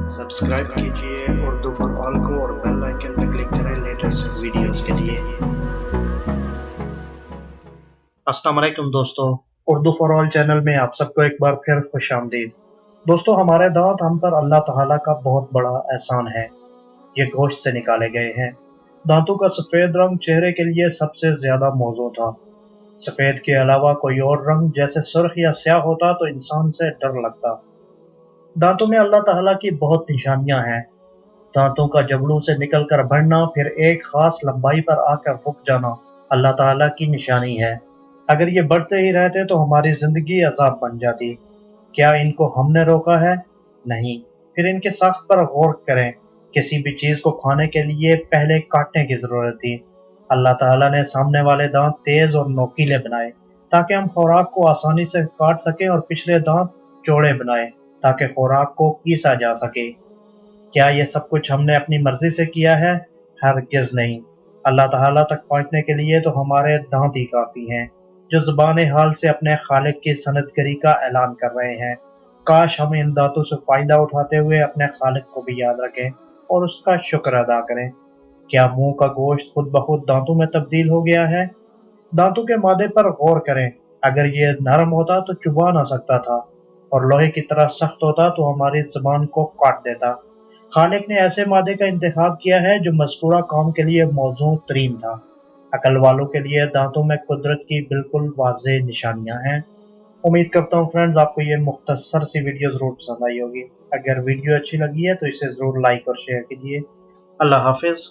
Subscribe कीजिए Urdu for all को और बेल आइकन पर क्लिक करें लेटेस्ट वीडियोस के लिए। अस्सलाम वालेकुम दोस्तों, उर्दू फॉर ऑल चैनल में आप सबको एक बार फिर खुश आमदीद। दोस्तों, हमारे दांत हम पर अल्लाह ताला का बहुत बड़ा एहसान है। ये गोश्त से निकाले गए हैं। दांतों का सफ़ेद रंग चेहरे के लिए सबसे ज्यादा मौजू था। सफ़ेद के अलावा कोई और रंग जैसे सुर्ख या स्याह होता तो इंसान से डर लगता। दांतों में अल्लाह ताला की बहुत निशानियां हैं। दांतों का जबड़ों से निकलकर बढ़ना फिर एक खास लंबाई पर आकर रुक जाना अल्लाह ताला की निशानी है। अगर ये बढ़ते ही रहते तो हमारी जिंदगी अजाब बन जाती। क्या इनको हमने रोका है? नहीं। फिर इनके साख्त पर गौर करें। किसी भी चीज को खाने के लिए पहले काटने की जरूरत थी। अल्लाह ताला ने सामने वाले दांत तेज और नोकीले बनाए ताकि हम खुराक को आसानी से काट सकें और पिछले दांत चौड़े बनाए ताकि खुराक को पीसा जा सके। क्या ये सब कुछ हमने अपनी मर्जी से किया है? हरगिज़ नहीं। अल्लाह ताला तक पहुंचने के लिए तो हमारे दांत ही काफी हैं, जो ज़ुबान हाल से अपने खालिक की सनदगरी का ऐलान कर रहे हैं। काश हम इन दांतों से फायदा उठाते हुए अपने खालिक को भी याद रखें और उसका शुक्र अदा करें। क्या मुंह का गोश्त खुद ब खुद दांतों में तब्दील हो गया है? दांतों के मादे पर गौर करें। अगर ये नरम होता तो चुबा ना सकता था, और लोहे की तरह सख्त होता तो हमारी जुबान को काट देता। खालिक ने ऐसे मादे का इंतखाब किया है जो मज़कूरा काम के लिए मौजू तरीन था। अकल वालों के लिए दांतों में कुदरत की बिल्कुल वाज़ेह निशानियां हैं। उम्मीद करता हूँ फ्रेंड्स, आपको ये मुख्तसर सी वीडियो ज़रूर पसंद आई होगी। अगर वीडियो अच्छी लगी है तो इसे ज़रूर लाइक और शेयर कीजिए। अल्लाह हाफिज़।